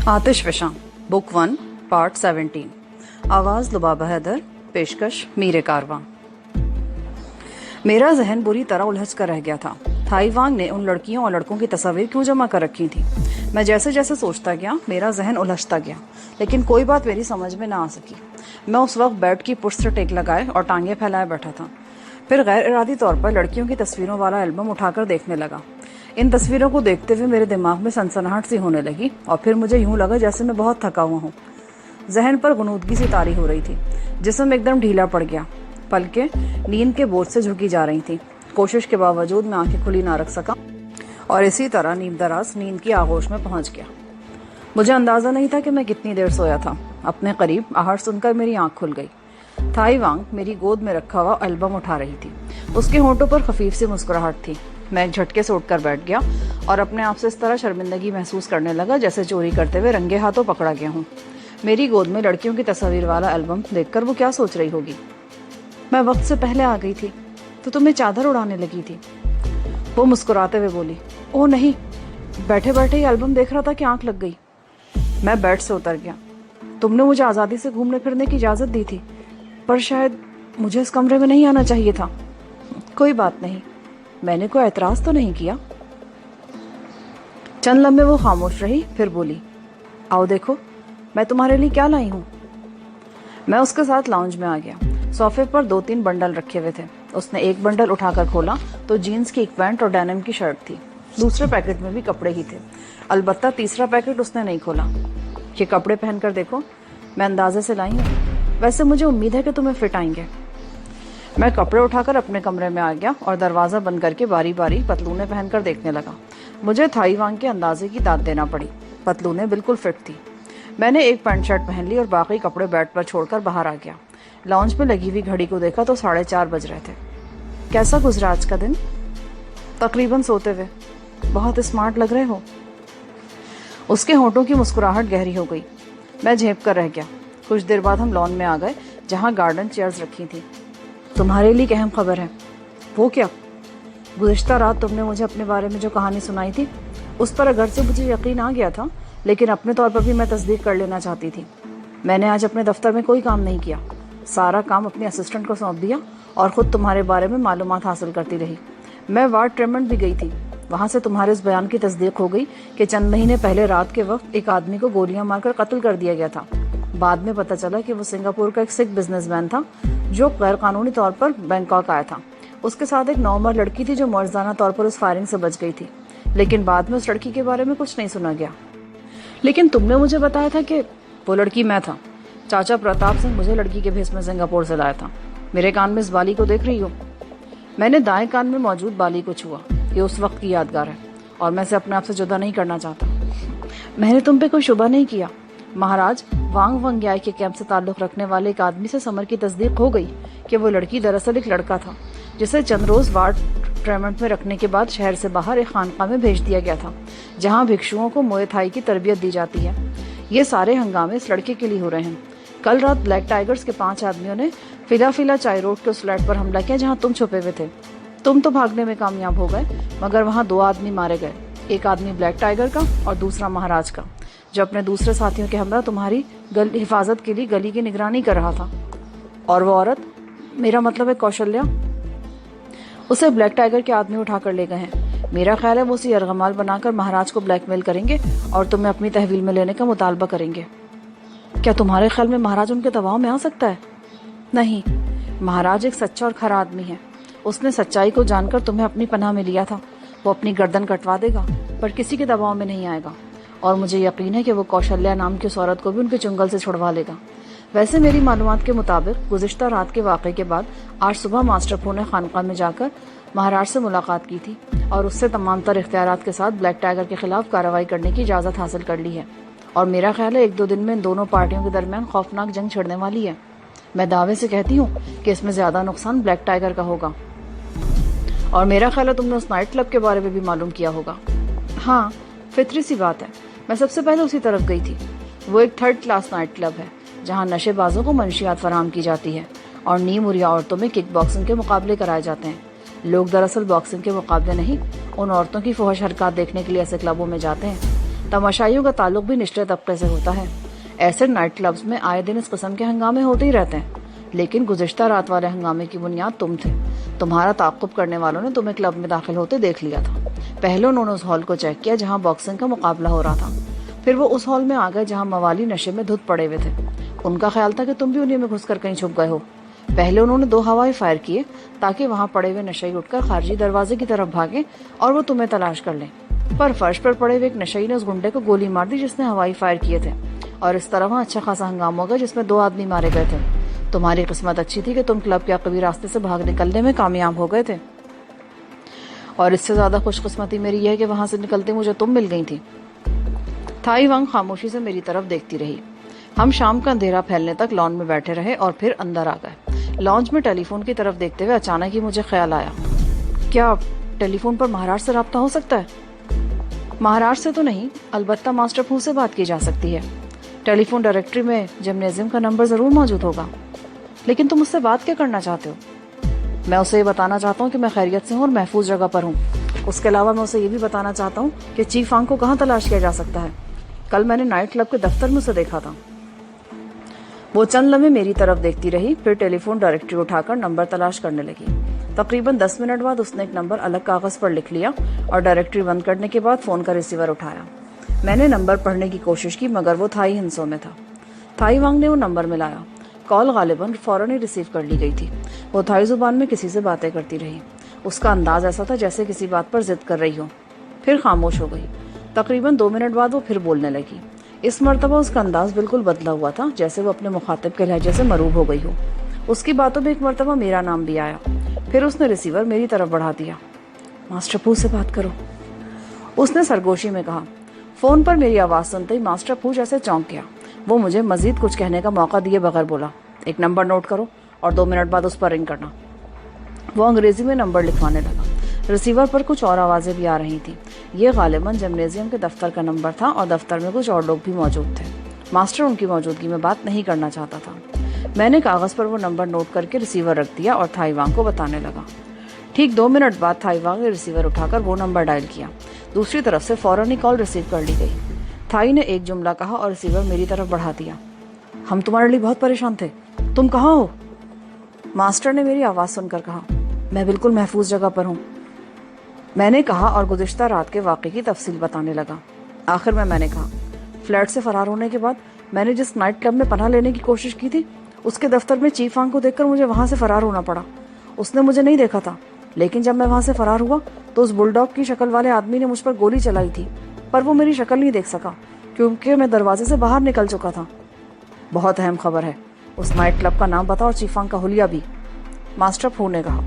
आतिश विशां, book 1, part 17। आवाज़ लुबाबा हैदर, पेशकश मीरे कारवां। मेरा जहन बुरी तरह उलझ कर रह गया था। थाई वांग ने उन लड़कियों और लड़कों की तस्वीर क्यों जमा कर रखी थी? मैं जैसे जैसे सोचता गया मेरा जहन उलझता गया, लेकिन कोई बात मेरी समझ में ना आ सकी। मैं उस वक्त बेड की पुष्ट से टेक लगाए और टांगे फैलाए बैठा था। फिर गैर इरादी तौर पर लड़कियों की तस्वीरों वाला एल्बम उठाकर देखने लगा। इन तस्वीरों को देखते हुए मेरे दिमाग में सनसनाहट सी होने लगी और फिर मुझे यूं लगा जैसे मैं बहुत थका हुआ हूँ। जहन पर गुनूदगी सी तारी हो रही थी, जिस्म एकदम ढीला पड़ गया। पलकें नींद के बोझ से झुकी जा रही थी। कोशिश के बावजूद मैं आंखें खुली ना रख सका और इसी तरह नींदराज नींद की आगोश में पहुंच गया। मुझे अंदाजा नहीं था कि मैं कितनी देर सोया था। अपने करीब आहट सुनकर मेरी आंख खुल गई। थाई वांग मेरी गोद में रखा हुआ एल्बम उठा रही थी। उसके होंठों पर खफीफ सी मुस्कुराहट थी। मैं एक झटके से उठकर बैठ गया और अपने आप से इस तरह शर्मिंदगी महसूस करने लगा जैसे चोरी करते हुए रंगे हाथों पकड़ा गया हूँ। मेरी गोद में लड़कियों की तस्वीर वाला एल्बम देखकर वो क्या सोच रही होगी? मैं वक्त से पहले आ गई थी तो तुम्हें चादर उड़ाने लगी थी, वो मुस्कुराते हुए बोली। ओह नहीं, बैठे बैठे ही एल्बम देख रहा था कि आंख लग गई। मैं बेड से उतर गया। तुमने मुझे आज़ादी से घूमने फिरने की इजाज़त दी थी, पर शायद मुझे इस कमरे में नहीं आना चाहिए था। कोई बात नहीं, मैंने कोई एतराज़ तो नहीं किया। चंद लम्हे वो खामोश रही, फिर बोली, आओ देखो मैं तुम्हारे लिए क्या लाई हूँ। मैं उसके साथ लाउंज में आ गया। सोफे पर 2-3 बंडल रखे हुए थे। उसने एक बंडल उठाकर खोला तो जीन्स की एक पैंट और डेनिम की शर्ट थी। दूसरे पैकेट में भी कपड़े ही थे। अलबत्ता तीसरा पैकेट उसने नहीं खोला। ये कपड़े पहनकर देखो, मैं अंदाजे से लाई हूँ, वैसे मुझे उम्मीद है कि तुम्हें फिट आएंगे। मैं कपड़े उठाकर अपने कमरे में आ गया और दरवाज़ा बंद करके बारी बारी पतलूने पहनकर देखने लगा। मुझे थाई वांग के अंदाजे की दाद देना पड़ी। पतलूने बिल्कुल फिट थी। मैंने एक पैंट शर्ट पहन ली और बाकी कपड़े बेड पर छोड़कर बाहर आ गया। लॉन्च में लगी हुई घड़ी को देखा तो 4:30 बज रहे थे। कैसा गुजरा आज का दिन? तकरीबन सोते हुए। बहुत स्मार्ट लग रहे हो। उसके होंठों की मुस्कुराहट गहरी हो गई। मैं झेप कर रह गया। कुछ देर बाद हम लॉन में आ गए जहाँ गार्डन चेयर्स रखी थी। तुम्हारे लिए एक अहम खबर है। वो क्या? गुज़िश्ता रात तुमने मुझे अपने बारे में जो कहानी सुनाई थी, उस पर अगर से मुझे यकीन आ गया था, लेकिन अपने तौर पर भी मैं तस्दीक कर लेना चाहती थी। मैंने आज अपने दफ्तर में कोई काम नहीं किया। सारा काम अपने असिस्टेंट को सौंप दिया और ख़ुद तुम्हारे बारे में मालूमात हासिल करती रही। मैं वार्ड ट्रेमंड भी गई थी। वहाँ से तुम्हारे इस बयान की तस्दीक हो गई कि चंद महीने पहले रात के वक्त एक आदमी को गोलियां मारकर कत्ल कर दिया गया था। बाद में पता चला कि वो सिंगापुर का एक सिख बिजनेसमैन था जो गैर कानूनी तौर पर बैंकॉक आया था। उसके साथ एक नौमर लड़की थी जो मर्दाना तौर पर उस फायरिंग से बच गई थी, लेकिन बाद में उस लड़की के बारे में कुछ नहीं सुना गया। लेकिन तुमने मुझे बताया था कि वो लड़की मैं था। चाचा प्रताप सिंह मुझे लड़की के भेस में सिंगापुर से लाया था। मेरे कान में इस बाली को देख रही हो? मैंने दाएं कान में मौजूद बाली को छुआ। ये उस वक्त की यादगार है और मैं इसे अपने आप से जुदा नहीं करना चाहता। मैंने तुम पे कोई शुबा नहीं किया। महाराज वांग वंग्याई के कैंप से ताल्लुक रखने वाले एक आदमी से समर की तस्दीक हो गई कि वो लड़की दरअसल एक लड़का था जिसे चंद रोज वार्ड ट्रेमंड में रखने के बाद शहर से बाहर एक खानका में भेज दिया गया था जहाँ भिक्षुओं को मुए थाई की तरबियत दी जाती है। ये सारे हंगामे इस लड़के के लिए हो रहे हैं। कल रात ब्लैक टाइगर्स के 5 आदमियों ने फिला चाय रोड के उस फ्लैट पर हमला किया जहाँ तुम छुपे हुए थे। तुम तो भागने में कामयाब हो गए, मगर वहाँ 2 आदमी मारे गए। एक आदमी ब्लैक टाइगर का और दूसरा महाराज का, जो अपने दूसरे साथियों के हमरा तुम्हारी हिफाजत के लिए गली की निगरानी कर रहा था। और वो औरत, मेरा मतलब है कौशल्या, उसे ब्लैक टाइगर के आदमी उठाकर ले गए हैं। मेरा ख्याल है वो उसे यरगमाल बनाकर महाराज को ब्लैकमेल करेंगे और तुम्हें अपनी तहवील में लेने का मुतालबा करेंगे। क्या तुम्हारे ख्याल में महाराज उनके दबाव में आ सकता है? नहीं, महाराज एक सच्चा और खरा आदमी है। उसने सच्चाई को जानकर तुम्हें अपनी पनाह में लिया था। वो अपनी गर्दन कटवा देगा पर किसी के दबाव में नहीं आएगा। और मुझे यकीन है कि वो कौशल्या नाम की उस औरत को भी उनके चुंगल से छुड़वा लेगा। वैसे मेरी मालूमात के मुताबिक गुज़िश्ता रात के वाक़े के बाद आज सुबह मास्टर फू ने खानका में जाकर महाराज से मुलाकात की थी और उससे तमाम तर इख्तियारात के साथ ब्लैक टाइगर के खिलाफ कार्रवाई करने की इजाज़त हासिल कर ली है। और मेरा ख्याल है 1-2 दिन में इन दोनों पार्टियों के दरमियान खौफनाक जंग छिड़ने वाली है। मैं दावे से कहती हूँ कि इसमें ज़्यादा नुकसान ब्लैक टाइगर का होगा। और मेरा ख्याल है तुमने उस नाइट क्लब के बारे में भी मालूम किया होगा। हाँ, फितरी सी बात है, मैं सबसे पहले उसी तरफ गई थी। वो एक 3rd क्लास नाइट क्लब है जहाँ नशेबाजों को मंशियात फराहम की जाती है और नीम उरिया औरतों में किक बॉक्सिंग के मुकाबले कराए जाते हैं। लोग दरअसल बॉक्सिंग के मुकाबले नहीं, उन औरतों की फौहश हरकत देखने के लिए ऐसे क्लबों में जाते हैं। तमाशाइयों का ताल्लुक भी निचले तबके से होता है। ऐसे नाइट क्लब्स में आए दिन इस किस्म के हंगामे होते ही रहते हैं, लेकिन गुज़िश्ता रात वाले हंगामे की बुनियाद तुम थे। तुम्हारा ताक़ुब करने वालों ने तुम्हें क्लब में दाखिल होते देख लिया था। पहले उन्होंने उस हॉल को चेक किया जहाँ बॉक्सिंग का मुकाबला हो रहा था। फिर वो उस हॉल में आ गए जहाँ मवाली नशे में धुत पड़े हुए थे। उनका ख्याल था कि तुम भी उन्हीं में घुसकर कहीं छुप गए हो। पहले उन्होंने 2 हवाई फायर किए ताकि वहां पड़े हुए नशई उठकर खारजी दरवाजे की तरफ भागे और वो तुम्हें तलाश कर लें, पर फर्श पर पड़े हुए एक नशई ने उस गुंडे को गोली मार दी जिसने हवाई फायर किए थे, और इस तरह वहां अच्छा खासा हंगामा हो गया जिसमें 2 आदमी मारे गए थे। तुम्हारी किस्मत अच्छी थी कि तुम क्लब के अकबी रास्ते से भाग निकलने में कामयाब हो गए थे, और इससे ज्यादा खुशकिस्मती मेरी यह है कि वहां से निकलते मुझे तुम मिल गई थी। थाई वांग खामोशी से मेरी तरफ देखती रही। हम शाम का अंधेरा फैलने तक लॉन में बैठे रहे और फिर अंदर आ गए। लॉन्च में टेलीफोन की तरफ देखते हुए अचानक ही मुझे ख्याल आया, क्या टेलीफोन पर महाराज से राब्ता हो सकता है? महाराज से तो नहीं, अलबत्ता मास्टर फू से बात की जा सकती है। टेलीफोन डायरेक्टरी में जिम्नेजियम का नंबर जरूर मौजूद होगा। लेकिन तुम उससे बात क्या करना चाहते हो? मैं उसे ये बताना चाहता हूँ कि मैं खैरियत से हूँ और महफूज जगह पर हूँ। उसके अलावा मैं उसे ये भी बताना चाहता हूँ कि चीफ वांग को कहाँ तलाश किया जा सकता है। कल मैंने नाइट क्लब के दफ्तर में उसे देखा था। वो चंद लम्हे मेरी तरफ देखती रही, फिर टेलीफोन डायरेक्टरी उठाकर नंबर तलाश करने लगी। तकरीबन 10 मिनट बाद उसने एक नंबर अलग कागज पर लिख लिया और डायरेक्टरी बंद करने के बाद फोन का रिसीवर उठाया। मैंने नंबर पढ़ने की कोशिश की मगर वो थाई हिंसों में था। थाई वांग ने वो नंबर मिलाया। कॉल गालिबन फौरन ही रिसीव कर ली गई थी। वो थाई जुबान में किसी से बातें करती रही। उसका अंदाज ऐसा था जैसे किसी बात पर जिद कर रही हो, फिर खामोश हो गई। तकरीबन 2 मिनट बाद वो फिर बोलने लगी। इस मर्तबा उसका अंदाज बिल्कुल बदला हुआ था, जैसे वो अपने मुखातिब के लहजे से मरूब हो गई हो। उसकी बातों में एक मर्तबा मेरा नाम भी आया। फिर उसने रिसीवर मेरी तरफ बढ़ा दिया। मास्टर फू से बात करो, उसने सरगोशी में कहा। फोन पर मेरी आवाज सुनते ही मास्टर फू जैसे चौंक गया। वो मुझे मजीद कुछ कहने का मौका दिए बगैर बोला, एक नंबर नोट करो और 2 मिनट बाद उस पर रिंग करना। वो अंग्रेजी में नंबर लिखवाने लगा। रिसीवर पर कुछ और आवाजें भी आ रही थी। ये गालिबन जिम्नेजियम के दफ्तर का नंबर था और दफ्तर में कुछ और लोग भी मौजूद थे। मास्टर उनकी मौजूदगी में बात नहीं करना चाहता था। मैंने कागज पर वो नंबर नोट करके रिसीवर रख दिया और थाई वांग को बताने लगा। ठीक 2 मिनट बाद थाई वांग ने रिसीवर उठाकर वो नंबर डायल किया। दूसरी तरफ से फौरन ही कॉल रिसीव कर ली गई। थाई ने एक जुमला कहा और रिसीवर मेरी तरफ बढ़ा दिया। हम तुम्हारे लिए बहुत परेशान थे, तुम कहाँ हो? मास्टर ने मेरी आवाज सुनकर कहा, मैं बिल्कुल महफूज जगह पर हूँ। मैंने कहा और गुज़िश्ता रात के वाक़े की तफसील बताने लगा। आखिर में मैंने कहा, फ्लैट से फरार होने के बाद मैंने जिस नाइट क्लब में पनाह लेने की कोशिश की थी, उसके दफ्तर में चीफ वांग को देखकर मुझे वहां से फरार होना पड़ा। उसने मुझे नहीं देखा था, लेकिन जब मैं वहां से फरार हुआ तो उस बुलडॉग की शक्ल वाले आदमी ने मुझ पर गोली चलाई थी, पर वो मेरी शक्ल नहीं देख सका क्योंकि मैं दरवाजे से बाहर निकल चुका था। बहुत अहम खबर है, उस नाइट क्लब का नाम बताओ और चीफ वांग का हुलिया भी, मास्टर फू ने कहा।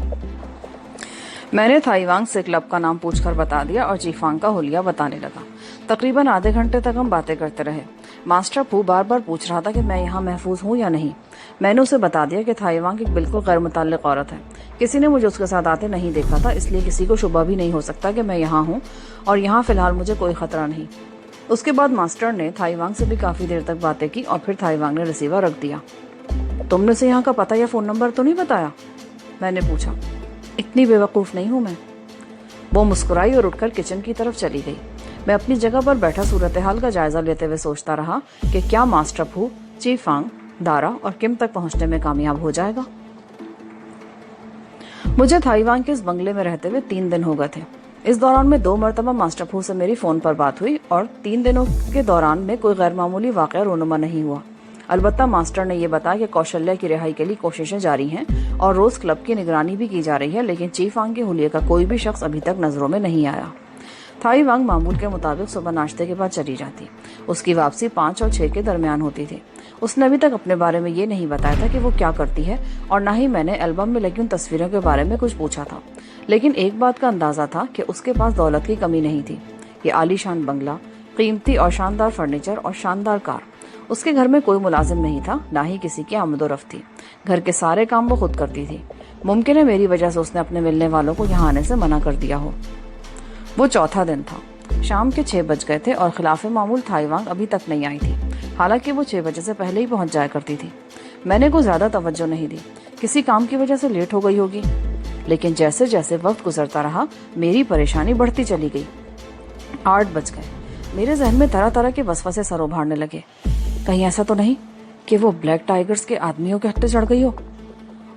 मैंने थाई वांग से क्लब का नाम पूछकर बता दिया और चीफ वांग का हुलिया बताने लगा। तकरीबन आधे घंटे तक हम बातें करते रहे। मास्टर फू बार बार पूछ रहा था कि मैं यहाँ महफूज हूँ या नहीं। मैंने उसे बता दिया कि थाई वांग एक बिल्कुल गैर मुतल्लिक औरत है। किसी ने मुझे उसके साथ आते नहीं देखा था, इसलिए किसी को शुबा भी नहीं हो सकता कि मैं यहाँ हूँ और यहाँ फिलहाल मुझे कोई खतरा नहीं। उसके बाद मास्टर ने थाई वांग से भी काफी देर तक बातें की और फिर थाई वांग ने रिसीवर रख दिया। तुमने उसे यहाँ का पता या फोन नंबर तो नहीं बताया? मैंने पूछा। इतनी बेवकूफ नहीं हूं मैं। वो मुस्कुराई और उठकर किचन की तरफ चली गई। मैं अपनी जगह पर बैठा सूरत हाल का जायजा लेते हुए सोचता रहा कि क्या मास्टर फू, चीफ वांग, दारा और किम तक पहुंचने में कामयाब हो जाएगा। मुझे थाई वांग के इस बंगले में रहते हुए 3 दिन हो गए थे। इस दौरान में 2 मरतबा मास्टर फू से मेरी फोन पर बात हुई और 3 दिनों के दौरान में कोई गैर मामूली वाकया रोनुमा नहीं हुआ। अलबत्ता मास्टर ने यह बताया कि कौशल्या की रिहाई के लिए कोशिशें जारी हैं और रोज क्लब की निगरानी भी की जा रही है, लेकिन चीफ वांग के हुलिये का कोई भी शख्स अभी तक नजरों में नहीं आया। थाई वांग मामूल के मुताबिक सुबह नाश्ते के बाद चली जाती। उसकी वापसी 5 और 6 के दरमियान होती थी। उसने अभी तक अपने बारे में ये नहीं बताया था कि वो क्या करती है और न ही मैंने एल्बम में लगी उन तस्वीरों के बारे में कुछ पूछा था। लेकिन एक बात का अंदाजा था कि उसके पास दौलत की कमी नहीं थी। ये आलीशान बंगला, कीमती और शानदार फर्नीचर और शानदार कार। उसके घर में कोई मुलाजिम नहीं था, ना ही किसी की आमदोरफ्त थी। घर के सारे काम वो खुद करती थी। मुमकिन है मेरी वजह से उसने अपने मिलने वालों को यहाँ आने से मना कर दिया हो। वो चौथा दिन था। शाम के 6 बज गए थे और खिलाफे मामूल थाई वांग अभी तक नहीं आई थी। हालांकि वो 6 बजे से पहले ही पहुंच जाया करती थी। मैंने कोई ज्यादा तवज्जो नहीं दी, किसी काम की वजह से लेट हो गई होगी। लेकिन जैसे जैसे वक्त गुजरता रहा मेरी परेशानी बढ़ती चली गई। 8 बज गए। मेरे जहन में तरह तरह के वसवसे सर उभारने लगे। कहीं ऐसा तो नहीं कि वो ब्लैक टाइगर्स के आदमियों के हत्थे चढ़ गई हो।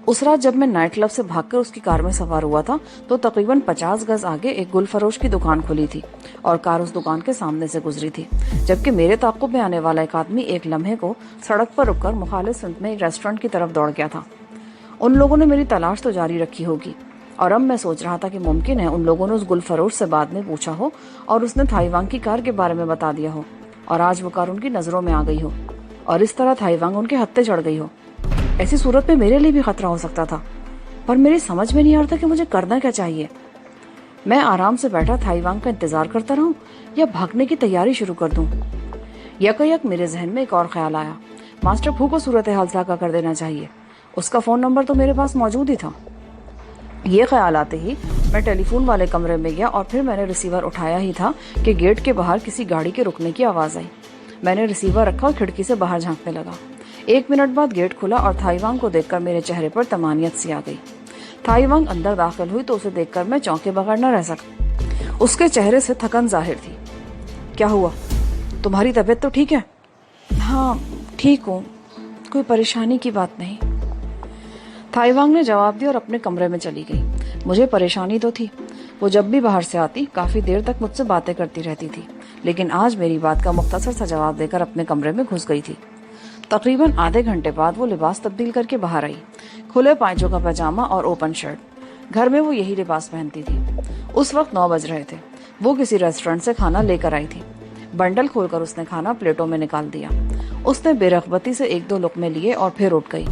उस रात जब मैं नाइट क्लब से भागकर उसकी कार में सवार हुआ था तो तकरीबन 50 गज आगे एक गुल फरोश की दुकान खुली थी और कार उस दुकान के सामने से गुजरी थी, जबकि मेरे ताक़ुब में आने वाला एक आदमी एक लम्हे को सड़क पर रुककर मुखालिफ सिमत में एक रेस्टोरेंट की तरफ दौड़ गया था। उन लोगों ने मेरी तलाश तो जारी रखी होगी और अब मैं सोच रहा था कि मुमकिन है उन लोगों ने उस गुल फरोश से बाद में पूछा हो और उसने थाई वांग की कार के बारे में बता दिया हो और आज वो कार उनकी नजरों में आ गई हो और इस तरह थाई वांग उनके हत्थे चढ़ गई हो। ऐसी सूरत में मेरे लिए भी खतरा हो सकता था, पर मेरी समझ में नहीं आ रहा था कि मुझे करना क्या चाहिए। मैं आराम से बैठा थाई वांग का इंतजार करता रहूं या भागने की तैयारी शुरू कर दूं। यकयक मेरे जहन में एक और ख्याल आया, मास्टर फू को सूरत हाल से आगाह कर देना चाहिए। उसका फोन नंबर तो मेरे पास मौजूद ही था। ये ख्याल आते ही मैं टेलीफोन वाले कमरे में गया और फिर मैंने रिसीवर उठाया ही था कि गेट के बाहर किसी गाड़ी के रुकने की आवाज आई। मैंने रिसीवर रखा और खिड़की से बाहर झांकने लगा। 1 मिनट बाद गेट खुला और थाई वांग को देखकर मेरे चेहरे पर तमानियत सी आ गई। थाई वांग अंदर दाखिल हुई तो उसे देखकर मैं चौंके बगैर न रह सका। उसके चेहरे से थकन जाहिर थी। क्या हुआ, तुम्हारी तबीयत तो ठीक है? हाँ ठीक हूँ, कोई परेशानी की बात नहीं, थाई वांग ने जवाब दिया और अपने कमरे में चली गई। मुझे परेशानी तो थी, वो जब भी बाहर से आती काफी देर तक मुझसे बातें करती रहती थी, लेकिन आज मेरी बात का मुख्तसर सा जवाब देकर अपने कमरे में घुस गई थी। तकरीबन आधे घंटे बाद वो लिबास तब्दील करके बाहर आई, खुले पांचों का पजामा और ओपन शर्ट। घर में वो यही लिबास पहनती थी। उस वक्त 9 बज रहे थे। वो किसी रेस्टोरेंट से खाना लेकर आई थी। बंडल खोलकर उसने खाना प्लेटों में निकाल दिया। उसने बेरगबती से 1-2 लुक़मे लिए और फिर उठ गई।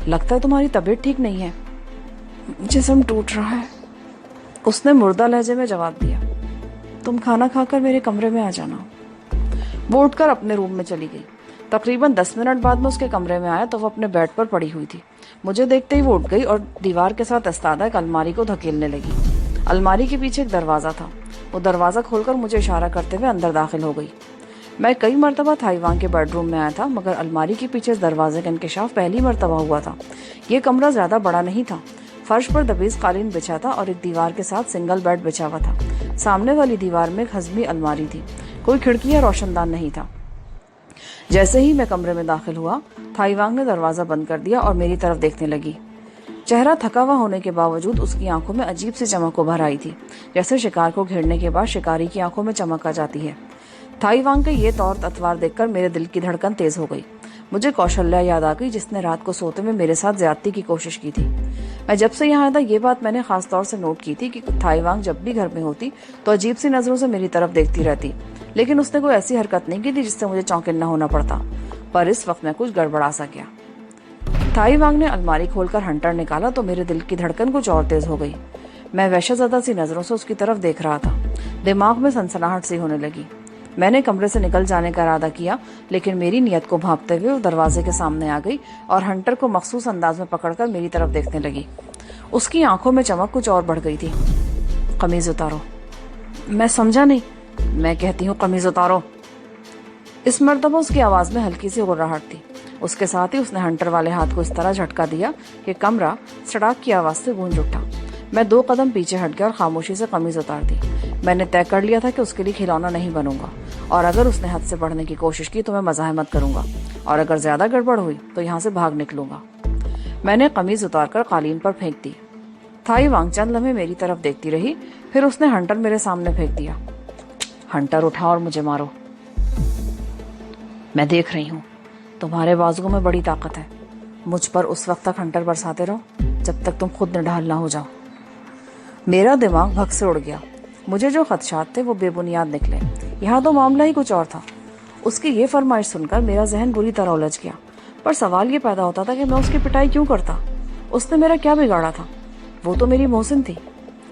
लगता है तुम्हारी तबीयत ठीक नहीं है। जिस्म टूट रहा है, उसने मुर्दा लहजे में जवाब दिया। तुम खाना खाकर मेरे कमरे में आ जाना। वो उठकर अपने रूम में चली गई। तकरीबन 10 मिनट बाद मैं उसके कमरे में आया तो वो अपने बेड पर पड़ी हुई थी। मुझे देखते ही वो उठ गई और दीवार के साथ इस्तादा एक अलमारी को धकेलने लगी। अलमारी के पीछे एक दरवाज़ा था। वो दरवाज़ा खोलकर मुझे इशारा करते हुए अंदर दाखिल हो गई। मैं कई मरतबा थाई वांग के बेडरूम में आया था, मगर अलमारी के पीछे इस दरवाजे का इंकशाफ पहली मरतबा हुआ था। ये कमरा ज़्यादा बड़ा नहीं था। फर्श पर दबीज कालीन बिछा था और एक दीवार के साथ सिंगल बेड बिछा हुआ था। सामने वाली दीवार में एक हज़मी अलमारी थी। कोई खिड़की या रोशनदान नहीं था। जैसे ही मैं कमरे में दाखिल हुआ, थाई वांग ने दरवाज़ा बंद कर दिया और मेरी तरफ देखने लगी। चेहरा थका हुआ होने के बावजूद उसकी आंखों में अजीब सी चमक उभर आई थी, जैसे शिकार को घेरने के बाद शिकारी की आंखों में चमक आ जाती है। थाई वांग के ये तौर तत्वार देखकर मेरे दिल की धड़कन तेज हो गई। मुझे कौशल्या याद आ गई, जिसने रात को सोते में मेरे साथ ज्यादती की कोशिश की थी। मैं जब से यहाँ आया था ये बात मैंने खास तौर से नोट की थी कि थाई वांग जब भी घर में होती तो अजीब सी नजरों से मेरी तरफ देखती रहती, लेकिन उसने कोई ऐसी हरकत नहीं की थी जिससे मुझे चौंकिन्ना होना पड़ता। पर इस वक्त मैं कुछ गड़बड़ा सा गया। थाई वांग ने अलमारी खोलकर हंटर निकाला तो मेरे दिल की धड़कन कुछ और तेज हो गई। मैं वहशतज़दा सी नजरों से उसकी तरफ देख रहा था। दिमाग में सनसनाहट सी होने लगी। मैंने कमरे से निकल जाने का इरादा किया, लेकिन मेरी नीयत को भांपते हुए वो दरवाजे के सामने आ गई और हंटर को मखसूस अंदाज में पकड़कर मेरी तरफ देखने लगी। उसकी आंखों में चमक कुछ और बढ़ गई थी। कमीज उतारो। मैं समझा नहीं। मैं कहती हूँ कमीज उतारो। इस मर्तबा उसकी आवाज में हल्की सी गुर्राहट थी। उसके साथ ही उसने हंटर वाले हाथ को इस तरह झटका दिया कि कमरा सड़ाक की आवाज से गूंज उठा। मैं 2 कदम पीछे हट गया और खामोशी से कमीज उतार दी। मैंने तय कर लिया था कि उसके लिए खिलौना नहीं बनूंगा, और अगर उसने हद से बढ़ने की कोशिश की तो मैं मज़ाहमत करूंगा, और अगर ज्यादा गड़बड़ हुई तो यहाँ से भाग निकलूंगा। मैंने कमीज उतारकर कालीन पर फेंक दी। थाई वांग चंद लम्हे मेरी तरफ देखती रही, फिर उसने हंटर मेरे सामने फेंक दिया। हंटर उठा और मुझे मारो। मैं देख रही हूँ, तुम्हारे बाजुओं में बड़ी ताकत है। मुझ पर उस वक्त तक हंटर बरसाते रहो जब तक तुम खुद निढाल ना हो जाओ। मेरा दिमाग भग से उड़ गया। मुझे जो खदशात थे वो बेबुनियाद निकले। यहाँ तो मामला ही कुछ और था। उसकी ये फरमाइश सुनकर मेरा जहन बुरी तरह उलझ गया, पर सवाल ये पैदा होता था कि मैं उसकी पिटाई क्यों करता। उसने मेरा क्या बिगाड़ा था? वो तो मेरी मोहसिन थी।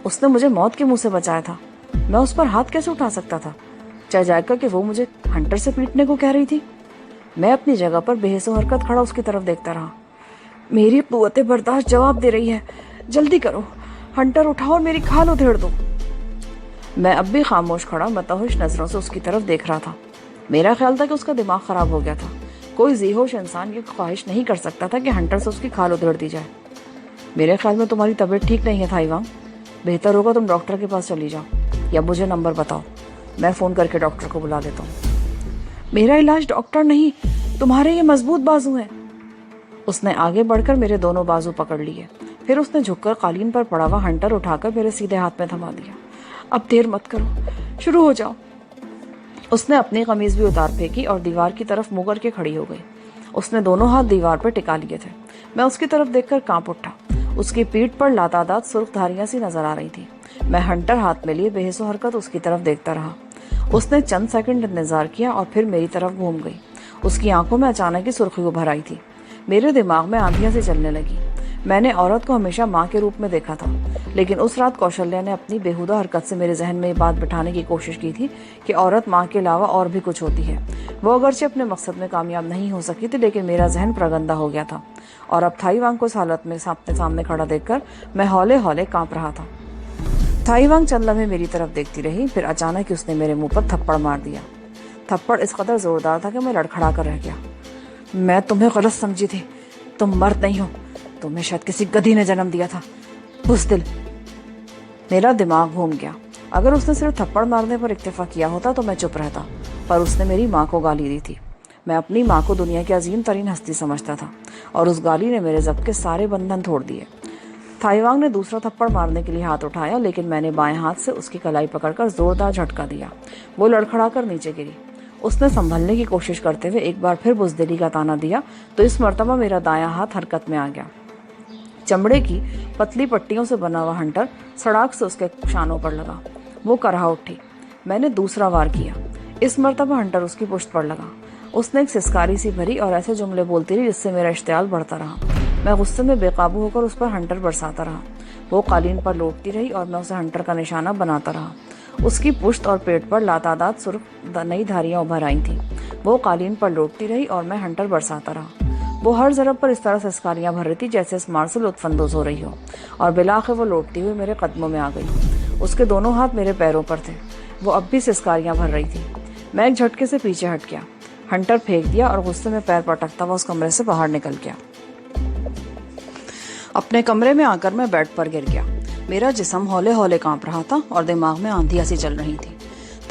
उसने मुझे मौत के मुंह से बचाया था। मैं उस पर हाथ कैसे उठा सकता था, चाहे जाकर कि वो मुझे हंटर से पीटने को कह रही थी। मैं अपनी जगह पर बेहिस्सो हरकत खड़ा उसकी तरफ देखता रहा। मेरी कुव्वत बर्दाश्त जवाब दे रही है। जल्दी करो, हंटर उठाओ और मेरी खाल उधेड़ दो। मैं अब भी खामोश खड़ा मतहुश नजरों से उसकी तरफ देख रहा था। मेरा ख्याल था कि उसका दिमाग खराब हो गया था। कोई ज़ीहोश इंसान ये ख्वाहिश नहीं कर सकता था कि हंटर से उसकी खाल उधेड़ दी जाए। मेरे ख्याल में तुम्हारी तबीयत ठीक नहीं है थाई वांग। बेहतर होगा तुम डॉक्टर के पास चली जाओ, या मुझे नंबर बताओ। मैं फ़ोन करके डॉक्टर को बुला लेता हूँ। मेरा इलाज डॉक्टर नहीं, तुम्हारे ये मजबूत बाजू हैं। उसने आगे बढ़कर मेरे दोनों बाजू पकड़ लिए। फिर उसने झुककर कालीन पर पड़ा हुआ हंटर उठाकर मेरे सीधे हाथ में थमा दिया। अब देर मत करो, शुरू हो जाओ। उसने अपनी कमीज भी उतार फेंकी और दीवार की तरफ मुंह करके खड़ी हो गई। उसने दोनों हाथ दीवार पर टिका लिए थे। मैं उसकी तरफ देखकर कांप उठा। उसकी पीठ पर लातादाद सुर्ख धारियां सी नजर आ रही थी। मैं हंटर हाथ में लिए बेहिसो हरकत उसकी तरफ देखता रहा। उसने चंद सेकंड इंतजार किया और फिर मेरी तरफ घूम गई। उसकी आंखों में अचानक ही सुर्खी उभर आई थी। मेरे दिमाग में आंधियां से चलने लगी। मैंने औरत को हमेशा माँ के रूप में देखा था, लेकिन उस रात कौशल्या ने अपनी बेहुदा हरकत से मेरे जहन में ये बात बिठाने की कोशिश की थी कि औरत माँ के अलावा और भी कुछ होती है। वो अगरचे अपने मकसद में कामयाब नहीं हो सकी थी, लेकिन मेरा जहन प्रगंदा हो गया था और अब थाई वांग को इस हालत में सामने खड़ा देखकर मैं हौले हौले कांप रहा था। थाई वांग चंद लम्हे मेरी तरफ देखती रही, फिर अचानक ही उसने मेरे मुंह पर थप्पड़ मार दिया। थप्पड़ इस कदर जोरदार था कि मैं लड़खड़ा कर रह गया। मैं तुम्हें गलत समझी थी, तुम मर्द नहीं हो, तुम्हें शायद किसी गधी ने जन्म दिया था, बुज़दिल। मेरा दिमाग घूम गया। अगर उसने सिर्फ थप्पड़ मारने पर इक्तफा किया होता तो मैं चुप रहता, पर उसने मेरी माँ को गाली दी थी। मैं अपनी माँ को दुनिया की अजीम तरीन हस्ती समझता था और उस गाली ने मेरे ज़ब्त के सारे बंधन तोड़ दिए। थाई वांग ने दूसरा थप्पड़ मारने के लिए हाथ उठाया, लेकिन मैंने बाएं हाथ से उसकी कलाई पकड़कर जोरदार झटका दिया। वो लड़खड़ा कर नीचे गिरी। उसने संभलने की कोशिश करते हुए एक बार फिर बुज़दिली का ताना दिया तो इस मर्तबा मेरा दायां हाथ हरकत में आ गया। चमड़े की पतली पट्टियों से बना हुआ हंटर सड़ाक से उसके शानों पर लगा। वो करहा उठी। मैंने दूसरा वार किया। इस मर्तबा हंटर उसकी पुश्त पर लगा। उसने एक सिसकारी सी भरी और ऐसे जुमले बोलती रही जिससे मेरा इश्तियाल बढ़ता रहा। मैं गुस्से में बेकाबू होकर उस पर हंटर बरसाता रहा। वो कालीन पर लौटती रही और मैं उसे हंटर का निशाना बनाता रहा। उसकी पुश्त और पेट पर लातादाद सुर्ख नई धारियां उभर आई थीं। वो कालीन पर लौटती रही और मैं हंटर बरसाता रहा। वो हर जरब पर इस तरह से सिसकारियां भर रही थी जैसे इस मार से लुत्फानंदोज हो रही हो, और बिलाखिर वो लौटती हुई मेरे कदमों में आ गई। उसके दोनों हाथ मेरे पैरों पर थे। वो अब भी सिसकारियां भर रही थी। मैं एक झटके से पीछे हट गया, हंटर फेंक दिया और गुस्से में पैर पटकता हुआ उस कमरे से बाहर निकल गया। अपने कमरे में आकर मैं बेड पर गिर गया। मेरा जिस्म हौले हौले कांप रहा था और दिमाग में आंधियां सी चल रही थी।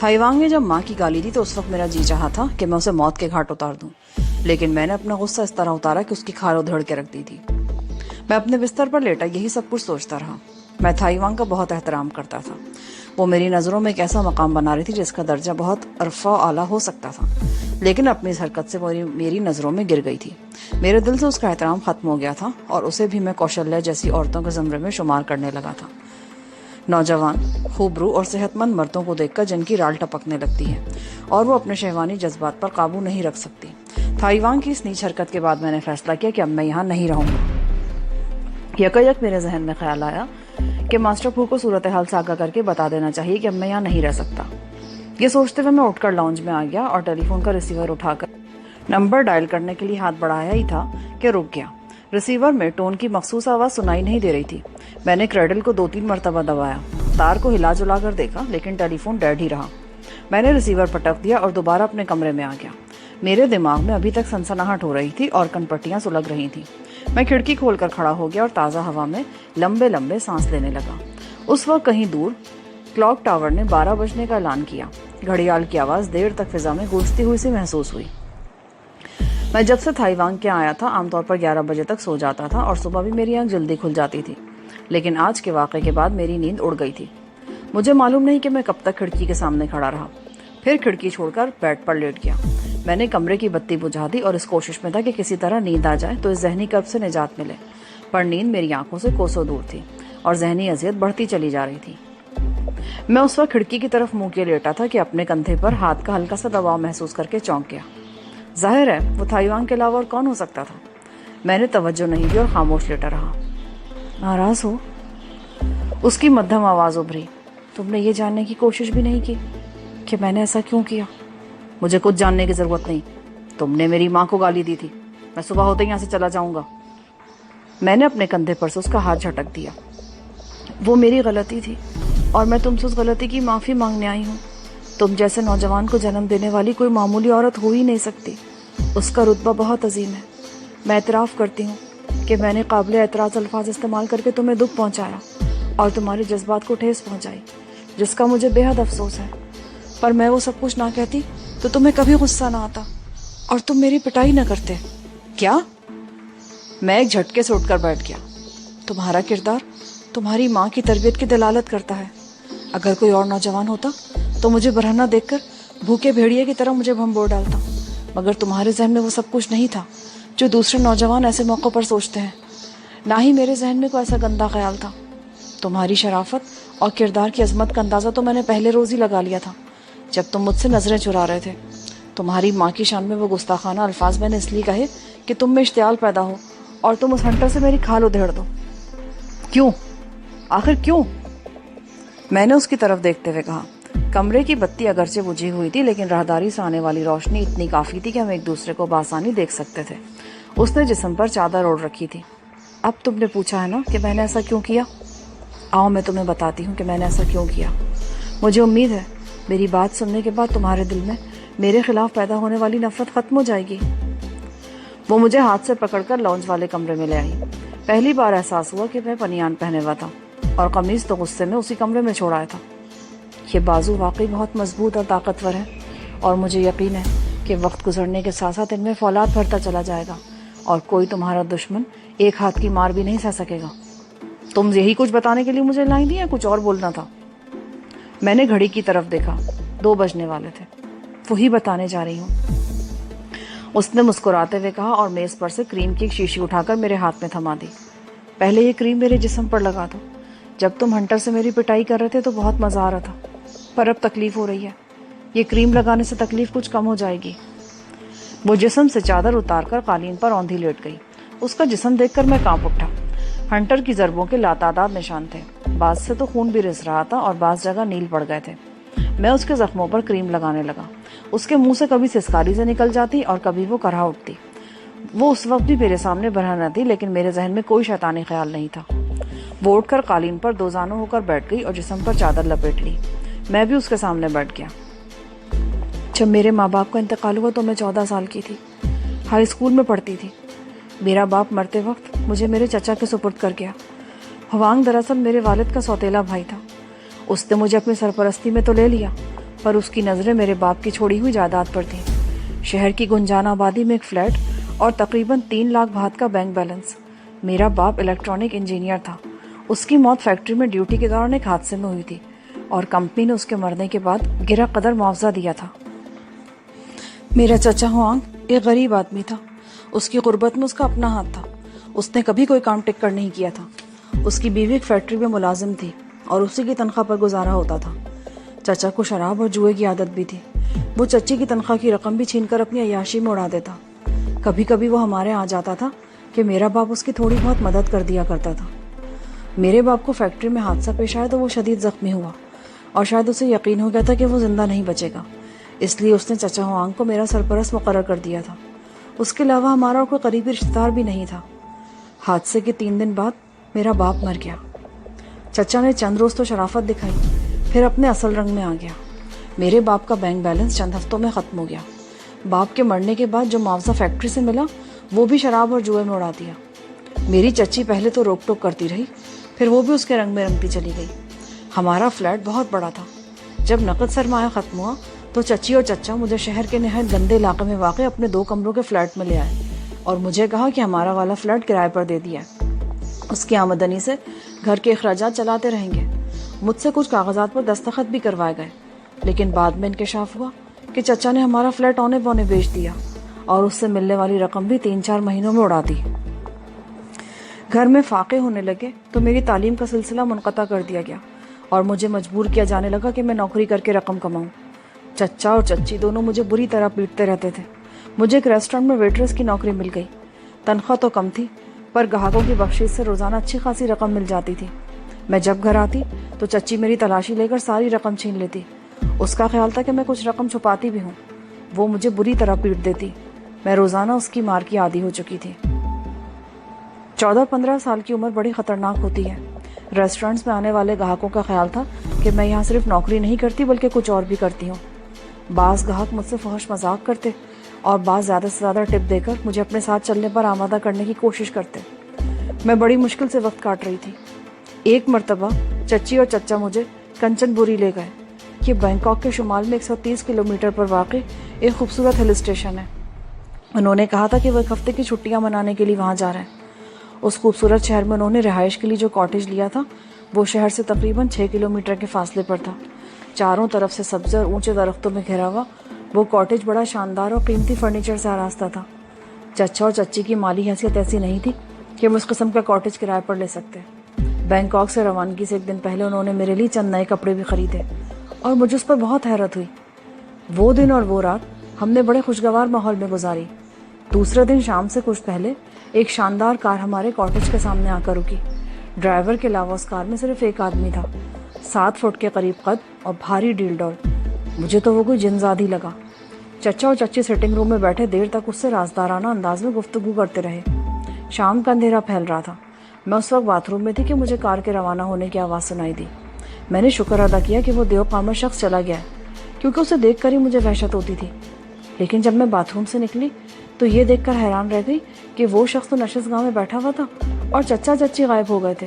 थाई वांग ने जब माँ की गाली दी तो उस वक्त मेरा जी चाहा था कि मैं उसे मौत के घाट उतार दूं, लेकिन मैंने अपना गुस्सा इस तरह उतारा कि उसकी खाल उधड़ के रख दी थी। मैं अपने बिस्तर पर लेटा यही सब कुछ सोचता रहा। मैं थाई वांग का बहुत एहतराम करता था। वो मेरी नज़रों में एक ऐसा मकाम बना रही थी जिसका दर्जा बहुत अरफा आला हो सकता था, लेकिन अपनी इस हरकत से मेरी नज़रों में गिर गई थी। मेरे दिल से उसका एहतराम खत्म हो गया था और उसे भी मैं कौशल्या जैसी औरतों के ज़मरे में शुमार करने लगा था। नौजवान, खूबरू और सेहतमंद मर्दों को देखकर जिनकी राल टपकने लगती है और वो अपने शहवानी जज्बात पर काबू नहीं रख सकती। थाई वांग की इस नीच हरकत के बाद मैंने फैसला किया कि अब मैं यहाँ नहीं रहूँगा। यकायक मेरे जहन में ख्याल आया कि मास्टर फू को सूरत हाल से आगाह करके बता देना चाहिए कि अब मैं यहाँ नहीं रह सकता। ये सोचते हुए मैं उठकर लाउंज में आ गया और टेलीफोन का रिसीवर उठाकर नंबर डायल करने के लिए हाथ बढ़ाया ही था कि रुक गया। रिसीवर में टोन की मखसूस आवाज़ सुनाई नहीं दे रही थी। मैंने क्रेडल को 2-3 मरतबा दबाया, तार को हिला जुला कर देखा, लेकिन टेलीफोन डेड ही रहा। मैंने रिसीवर पटक दिया और दोबारा अपने कमरे में आ गया। मेरे दिमाग में अभी तक सनसनाहट हो रही थी और कनपट्टियां सुलग रही थीं। मैं खिड़की खोलकर खड़ा हो गया और ताज़ा हवा में लंबे लंबे सांस लेने लगा। उस वक्त कहीं दूर क्लॉक टावर ने 12 बजने का ऐलान किया। घड़ियाल की आवाज़ देर तक फिजा में गूंजती हुई सी महसूस हुई। मैं जब से थाई वांग के आया था आमतौर पर 11 बजे तक सो जाता था और सुबह भी मेरी आंख जल्दी खुल जाती थी, लेकिन आज के वाक़े के बाद मेरी नींद उड़ गई थी। मुझे मालूम नहीं कि मैं कब तक खिड़की के सामने खड़ा रहा। फिर खिड़की छोड़कर बेड पर लेट गया। मैंने कमरे की बत्ती बुझा दी और इस कोशिश में था कि किसी तरह नींद आ जाए तो इस जहनी कर्ब से निजात मिले, पर नींद मेरी आंखों से कोसों दूर थी और जहनी अजियत बढ़ती चली जा रही थी। मैं उस वक्त खिड़की की तरफ मुंह किए लेटा था कि अपने कंधे पर हाथ का हल्का सा दबाव महसूस करके चौंक गया। जाहिर है वो थाई वांग के अलावा और कौन हो सकता था। मैंने तवज्जो नहीं दी और खामोश लेटा रहा। नाराज हो? उसकी मध्यम आवाज़ उभरी। तुमने ये जानने की कोशिश भी नहीं की कि मैंने ऐसा क्यों किया? मुझे कुछ जानने की ज़रूरत नहीं। तुमने मेरी माँ को गाली दी थी। मैं सुबह होते ही यहाँ से चला जाऊँगा। मैंने अपने कंधे पर से उसका हाथ झटक दिया। वो मेरी गलती थी और मैं तुमसे उस गलती की माफ़ी मांगने आई हूँ। तुम जैसे नौजवान को जन्म देने वाली कोई मामूली औरत हो ही नहीं सकती। उसका रुतबा बहुत अजीम है। मैं एतराफ़ करती हूँ कि मैंने काबिल एतराज़ अल्फाज इस्तेमाल करके तुम्हें दुख पहुँचाया और तुम्हारे जज्बात को ठेस पहुँचाई, जिसका मुझे बेहद अफसोस है। पर मैं वो सब कुछ ना कहती तो तुम्हें कभी गुस्सा ना आता और तुम मेरी पिटाई ना करते। क्या? मैं एक झटके से उठकर बैठ गया। तुम्हारा किरदार तुम्हारी माँ की तरबियत की दलालत करता है। अगर कोई और नौजवान होता तो मुझे बरहना देखकर भूखे भेड़िए की तरह मुझे भंबोर डालता, मगर तुम्हारे जहन में वो सब कुछ नहीं था जो दूसरे नौजवान ऐसे मौक़ों पर सोचते हैं। ना ही मेरे जहन में कोई ऐसा गंदा ख्याल था। तुम्हारी शराफत और किरदार की अजमत का अंदाज़ा तो मैंने पहले रोज़ ही लगा लिया था जब तुम मुझसे नज़रें चुरा रहे थे। तुम्हारी माँ की शान में वो गुस्ताखाना अल्फाज मैंने इसलिए कहे कि तुम में इश्तियाल पैदा हो और तुम उस हंटर से मेरी खाल उधेड़ दो। क्यों? आखिर क्यों? मैंने उसकी तरफ देखते हुए कहा। कमरे की बत्ती अगरचे बुझी हुई थी, लेकिन राहदारी से आने वाली रोशनी इतनी काफ़ी थी कि हम एक दूसरे को बासानी देख सकते थे। उसने जिस्म पर चादर ओढ़ रखी थी। अब तुमने पूछा है ना कि मैंने ऐसा क्यों किया। आओ मैं तुम्हें बताती हूँ कि मैंने ऐसा क्यों किया। मुझे उम्मीद है मेरी बात सुनने के बाद तुम्हारे दिल में मेरे खिलाफ पैदा होने वाली नफरत खत्म हो जाएगी। वो मुझे हाथ से पकड़कर लॉन्ज वाले कमरे में ले आई। पहली बार एहसास हुआ कि मैं पनियान पहने हुआ था और कमीज तो गुस्से में उसी कमरे में छोड़ आया था। ये बाजू वाकई बहुत मजबूत और ताकतवर है और मुझे यकीन है कि वक्त गुजरने के साथ साथ इनमें फौलाद भरता चला जाएगा और कोई तुम्हारा दुश्मन एक हाथ की मार भी नहीं सह सकेगा। तुम यही कुछ बताने के लिए मुझे लाई थी या कुछ और बोलना था? मैंने घड़ी की तरफ देखा। 2 बजने वाले थे। वही बताने जा रही हूँ, उसने मुस्कुराते हुए कहा और मेज पर से क्रीम की एक शीशी उठाकर मेरे हाथ में थमा दी। पहले ये क्रीम मेरे जिस्म पर लगा दो। जब तुम हंटर से मेरी पिटाई कर रहे थे तो बहुत मजा आ रहा था, पर अब तकलीफ हो रही है। ये क्रीम लगाने से तकलीफ कुछ कम हो जाएगी। वो जिस्म से चादर उतारकर कालीन पर औंधी लेट गई। उसका जिस्म देखकर मैं कांप उठा। हंटर की ज़रबों के लातादाद निशान थे। बाज से तो खून भी रिस रहा था और बाज जगह नील पड़ गए थे। मैं उसके जख्मों पर क्रीम लगाने लगा। उसके मुंह से कभी सिसकारी से निकल जाती और कभी वो करहा उठती। वो उस वक्त भी मेरे सामने बरहना थी, लेकिन मेरे जहन में कोई शैतानी ख्याल नहीं था। वो उठकर कालीन पर 2 जानों होकर बैठ गई और जिस्म पर चादर लपेट ली। मैं भी उसके सामने बैठ गया। जब मेरे माँ बाप का इंतकाल हुआ तो मैं 14 साल की थी। हाई स्कूल में पढ़ती थी। मेरा बाप मरते वक्त मुझे मेरे चचा के सुपुर्द कर गया। हवांग दरअसल मेरे वालिद का सौतेला भाई था। उसने मुझे अपनी सरपरस्ती में तो ले लिया, पर उसकी नज़रें मेरे बाप की छोड़ी हुई जायदाद पर थीं। शहर की गुंजान आबादी में एक फ्लैट और तकरीबन 3 लाख भात का बैंक बैलेंस। मेरा बाप इलेक्ट्रॉनिक इंजीनियर था। उसकी मौत फैक्ट्री में ड्यूटी के दौरान एक हादसे में हुई थी और कंपनी ने उसके मरने के बाद गिरा कदर मुआवजा दिया था। मेरा चचा हुआंग एक गरीब आदमी था। उसकी गुर्बत में उसका अपना हाथ था। उसने कभी कोई काम टिक कर नहीं किया था। उसकी बीवी एक फैक्ट्री में मुलाजिम थी और उसी की तनख्वाह पर गुजारा होता था। चचा को शराब और जुए की आदत भी थी। वो चच्ची की तनख्वाह की रकम भी छीनकर अपनी अय्याशी में उड़ा देता। कभी कभी वो हमारे यहाँ जाता था कि मेरा बाप उसकी थोड़ी बहुत मदद कर दिया करता था। मेरे बाप को फैक्ट्री में हादसा पेश आया तो वो शदीद जख्मी हुआ और शायद उसे यकीन हो गया था कि वो जिंदा नहीं बचेगा, इसलिए उसने चचा हुआंग को मेरा सरपरस्त मुकर्रर कर दिया था। उसके अलावा हमारा कोई करीबी रिश्तेदार भी नहीं था। हादसे के 3 दिन बाद मेरा बाप मर गया। चचा ने चंद रोज तो शराफत दिखाई, फिर अपने असल रंग में आ गया। मेरे बाप का बैंक बैलेंस चंद हफ्तों में ख़त्म हो गया। बाप के मरने के बाद जो मुआवजा फैक्ट्री से मिला वो भी शराब और जुए में उड़ा दिया। मेरी चच्ची पहले तो रोक टोक करती रही, फिर वो भी उसके रंग में रंगती चली गई। हमारा फ्लैट बहुत बड़ा था। जब नकद सरमाया ख़त्म हुआ तो चच्ची और चचा मुझे शहर के नहायत गंदे इलाके में वाक़ अपने 2 कमरों के फ्लैट में ले आए और मुझे कहा कि हमारा वाला फ्लैट किराए पर दे दिया है। उसकी आमदनी से घर के अखराजात चलाते रहेंगे। मुझसे कुछ कागजात पर दस्तखत भी करवाए गए, लेकिन बाद में इंकशाफ हुआ कि चचा ने हमारा फ्लैट औने पौने बेच दिया और उससे मिलने वाली रकम भी 3-4 महीनों में उड़ा दी। घर में फाके होने लगे तो मेरी तालीम का सिलसिला मुनक़ता कर दिया गया और मुझे मजबूर किया जाने लगा कि मैं नौकरी करके रकम कमाऊँ। चचा और चच्ची दोनों मुझे बुरी तरह पीटते रहते थे। मुझे एक रेस्टोरेंट में वेटरेस की नौकरी मिल गई। तनख्वाह तो कम थी, पर ग्राहकों की बख्शीश से रोज़ाना अच्छी खासी रकम मिल जाती थी। मैं जब घर आती तो चच्ची मेरी तलाशी लेकर सारी रकम छीन लेती। उसका ख्याल था कि मैं कुछ रकम छुपाती भी हूँ। वो मुझे बुरी तरह पीट देती। मैं रोज़ाना उसकी मार की आदी हो चुकी थी। 14-15 साल की उम्र बड़ी ख़तरनाक होती है। रेस्टोरेंट्स में आने वाले ग्राहकों का ख्याल था कि मैं यहाँ सिर्फ नौकरी नहीं करती बल्कि कुछ और भी करती हूँ। बाज़ ग्राहक मुझसे फहश मजाक करते और बाज़ ज़्यादा से ज़्यादा टिप देकर मुझे अपने साथ चलने पर आमादा करने की कोशिश करते। मैं बड़ी मुश्किल से वक्त काट रही थी। एक मरतबा चच्ची और चचा मुझे कंचनपुरी ले गए। یہ بینکاک کے شمال میں 130 کلومیٹر پر واقع ایک خوبصورت ہل اسٹیشن ہے۔ انہوں نے کہا تھا کہ وہ ایک ہفتے کی چھٹیاں منانے کے لیے وہاں جا رہے ہیں۔ اس خوبصورت شہر میں انہوں نے رہائش کے لیے جو کاٹیج لیا تھا وہ شہر سے تقریباً 6 کلومیٹر کے فاصلے پر تھا۔ چاروں طرف سے سبز اور اونچے درختوں میں گھرا ہوا وہ کاٹیج بڑا شاندار اور قیمتی فرنیچر سے آراستہ تھا۔ چچا اور چچی کی مالی حیثیت ایسی نہیں تھی کہ وہ اس قسم کا کاٹیج کرائے پر لے سکتے۔ بینکاک سے روانگی سے ایک دن پہلے انہوں نے میرے لیے چند نئے کپڑے بھی خریدے اور مجھے اس پر بہت حیرت ہوئی۔ وہ دن اور وہ رات ہم نے بڑے خوشگوار ماحول میں گزاری۔ دوسرے دن شام سے کچھ پہلے ایک شاندار کار ہمارے کاٹیج کے سامنے آ کر رکی۔ ڈرائیور کے علاوہ اس کار میں صرف ایک آدمی تھا، 7 فٹ کے قریب قد اور بھاری ڈیل ڈول۔ مجھے تو وہ کوئی جنزاد ہی لگا۔ چچا اور چچی سٹنگ روم میں بیٹھے دیر تک اس سے رازدارانہ انداز میں گفتگو کرتے رہے۔ شام کا اندھیرا پھیل رہا تھا۔ میں اس وقت باتھ روم میں تھی کہ مجھے کار کے روانہ ہونے کی آواز سنائی دی۔ میں نے شکر ادا کیا کہ وہ دیو قامت شخص چلا گیا ہے، کیونکہ اسے دیکھ کر ہی مجھے وحشت ہوتی تھی۔ لیکن جب میں باتھ روم سے نکلی تو یہ دیکھ کر حیران رہ گئی کہ وہ شخص تو نشست گاہ میں بیٹھا ہوا تھا اور چچا چچی غائب ہو گئے تھے۔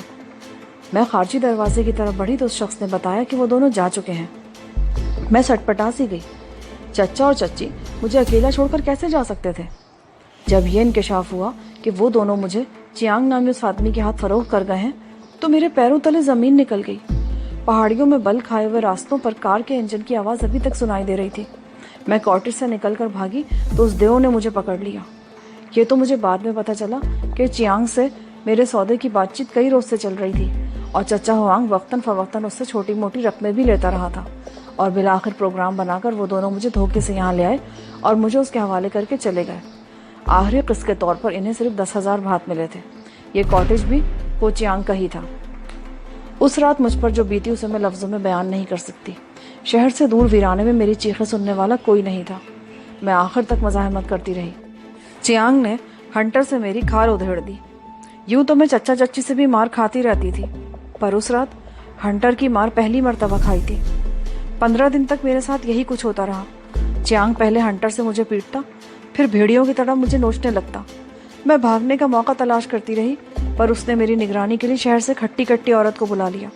میں خارجی دروازے کی طرف بڑھی تو اس شخص نے بتایا کہ وہ دونوں جا چکے ہیں۔ میں سٹپٹا سی گئی۔ چچا اور چچی مجھے اکیلا چھوڑ کر کیسے جا سکتے تھے؟ جب یہ انکشاف ہوا کہ وہ دونوں مجھے چیانگ نامی اس آدمی کے ہاتھ فروخت کر گئے ہیں تو میرے پیروں تلے زمین نکل گئی۔ پہاڑیوں میں بل کھائے ہوئے راستوں پر کار کے انجن کی آواز ابھی تک سنائی دے رہی تھی۔ میں کاٹیج سے نکل کر بھاگی تو اس دیو نے مجھے پکڑ لیا۔ یہ تو مجھے بعد میں پتہ چلا کہ چیانگ سے میرے سودے کی بات چیت کئی روز سے چل رہی تھی اور چچا ہوانگ وقتاً فوقتاً اس سے چھوٹی موٹی رقمیں بھی لیتا رہا تھا، اور بالآخر پروگرام بنا کر وہ دونوں مجھے دھوکے سے یہاں لے آئے اور مجھے اس کے حوالے کر کے چلے گئے۔ آخری قسط کے طور پر انہیں صرف 10,000 بھات ملے تھے۔ یہ کاٹیج بھی کوچیانگ کا ہی تھا۔ اس رات مجھ پر جو بیتی اسے میں لفظوں میں بیان نہیں کر سکتی۔ شہر سے دور ویرانے میں میری چیخیں سننے والا کوئی نہیں تھا۔ میں آخر تک مزاحمت کرتی رہی۔ چیانگ نے ہنٹر سے میری کھال ادھیڑ دی۔ یوں تو میں چچا چچی سے بھی مار کھاتی رہتی تھی، پر اس رات ہنٹر کی مار پہلی مرتبہ کھائی تھی۔ 15 دن تک میرے ساتھ یہی کچھ ہوتا رہا۔ چیانگ پہلے ہنٹر سے مجھے پیٹتا، پھر بھیڑیوں کی طرح مجھے نوچنے لگتا۔ میں بھاگنے کا موقع تلاش کرتی رہی، پر اس نے میری نگرانی کے لیے شہر سے کھٹی کٹی عورت کو بلا لیا۔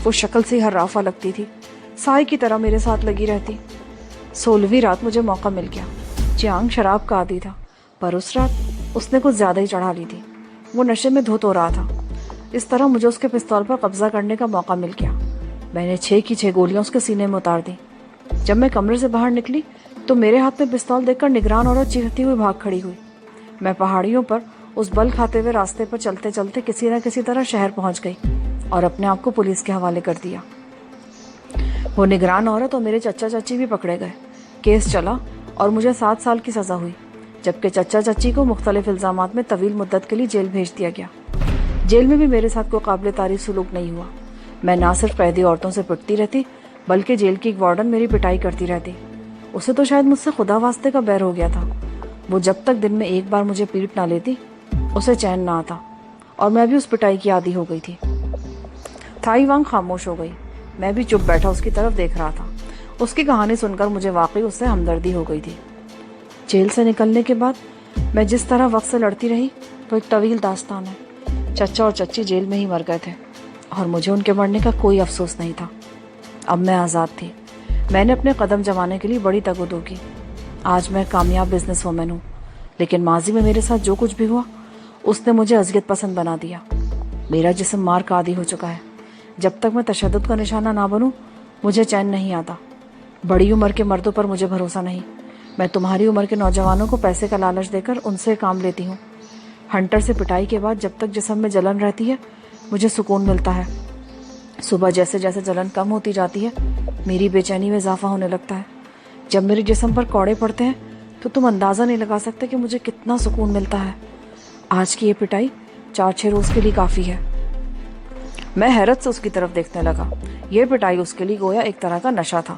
وہ شکل سے حرافہ لگتی تھی، سائے کی طرح میرے ساتھ لگی رہتی۔ 16ویں رات مجھے موقع مل گیا۔ چیانگ شراب کا عادی تھا، پر اس رات اس نے کچھ زیادہ ہی چڑھا لی تھی۔ وہ نشے میں دھت ہو رہا تھا۔ اس طرح مجھے اس کے پستول پر قبضہ کرنے کا موقع مل گیا۔ میں نے 6 کی 6 گولیاں اس کے سینے میں اتار دی۔ جب میں کمرے سے باہر نکلی تو میرے ہاتھ میں پستول دیکھ کر نگران عورت چیختی ہوئی بھاگ کھڑی ہوئی۔ میں پہاڑیوں پر اس بل کھاتے ہوئے راستے پر چلتے چلتے کسی نہ کسی طرح شہر پہنچ گئی اور اپنے آپ کو پولیس کے حوالے کر دیا۔ وہ نگران عورت اور میرے چچا چچی بھی پکڑے گئے۔ کیس چلا اور مجھے 7 سال کی سزا ہوئی، جبکہ چچا چچی کو مختلف الزامات میں طویل مدت کے لیے جیل بھیج دیا گیا۔ جیل میں بھی میرے ساتھ کوئی قابل تعریف سلوک نہیں ہوا۔ میں نہ صرف قیدی عورتوں سے پٹتی رہتی بلکہ جیل کی ایک وارڈن میری پٹائی کرتی رہتی۔ اسے تو شاید مجھ سے خدا واسطے کا بیر ہو گیا تھا۔ وہ جب تک دن میں ایک بار مجھے پیٹ نہ لیتی اسے چین نہ آتا، اور میں بھی اس پٹائی کی عادی ہو گئی تھی۔ تھائی وانگ خاموش ہو گئی۔ میں بھی چپ بیٹھا اس کی طرف دیکھ رہا تھا۔ اس کی کہانی سن کر مجھے واقعی اس سے ہمدردی ہو گئی تھی۔ جیل سے نکلنے کے بعد میں جس طرح وقت سے لڑتی رہی تو ایک طویل داستان ہے۔ چچا اور چچی جیل میں ہی مر گئے تھے اور مجھے ان کے مرنے کا کوئی افسوس نہیں تھا۔ اب میں آزاد تھی۔ میں نے اپنے قدم جمانے کے لیے بڑی تگ و دو کی۔ آج میں کامیاب بزنس وومن ہوں، لیکن ماضی میں میرے ساتھ جو کچھ بھی ہوا اس نے مجھے اذیت پسند بنا دیا۔ میرا جسم مار کا عادی ہو چکا ہے۔ جب تک میں تشدد کا نشانہ نہ بنوں مجھے چین نہیں آتا۔ بڑی عمر کے مردوں پر مجھے بھروسہ نہیں۔ میں تمہاری عمر کے نوجوانوں کو پیسے کا لالچ دے کر ان سے کام لیتی ہوں۔ ہنٹر سے پٹائی کے بعد جب تک جسم میں جلن رہتی ہے مجھے سکون ملتا ہے۔ صبح جیسے جیسے جلن کم ہوتی جاتی ہے میری بے چینی میں اضافہ ہونے لگتا ہے۔ جب میرے جسم پر کوڑے پڑتے ہیں تو تم اندازہ نہیں لگا سکتے کہ مجھے کتنا سکون ملتا ہے۔ آج کی یہ پٹائی 4-6 روز کے لیے کافی ہے۔ میں حیرت سے اس کی طرف دیکھنے لگا۔ یہ پٹائی اس کے لیے گویا ایک طرح کا نشہ تھا۔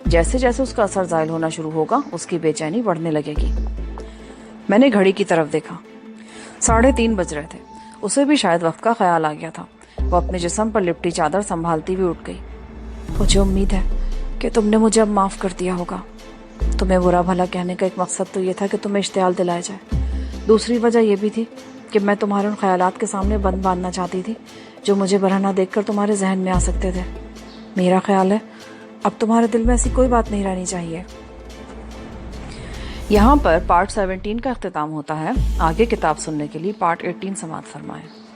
جیسے جیسے اس کا اثر زائل ہونا شروع ہوگا اس کی بے چینی بڑھنے لگے گی۔ میں نے گھڑی کی طرف دیکھا۔ 3:30 بج رہے تھے۔ اسے بھی شاید وقت کا خیال آ گیا تھا۔ وہ اپنے جسم پر لپٹی چادر سنبھالتی ہوئی اٹھ گئی۔ مجھے امید ہے کہ تم نے مجھے اب معاف کر دیا ہوگا۔ تمہیں برا بھلا کہنے کا ایک مقصد تو یہ تھا کہ تمہیں اشتعال دلایا جائے۔ دوسری وجہ یہ بھی تھی کہ میں تمہارے ان خیالات کے سامنے بند باندھنا چاہتی تھی جو مجھے برہنہ دیکھ کر تمہارے ذہن میں آ سکتے تھے۔ میرا خیال ہے اب تمہارے دل میں ایسی کوئی بات نہیں رہنی چاہیے۔ یہاں پر پارٹ 17 کا اختتام ہوتا ہے۔ آگے کتاب سننے کے لیے پارٹ 18 سماعت فرمائیں۔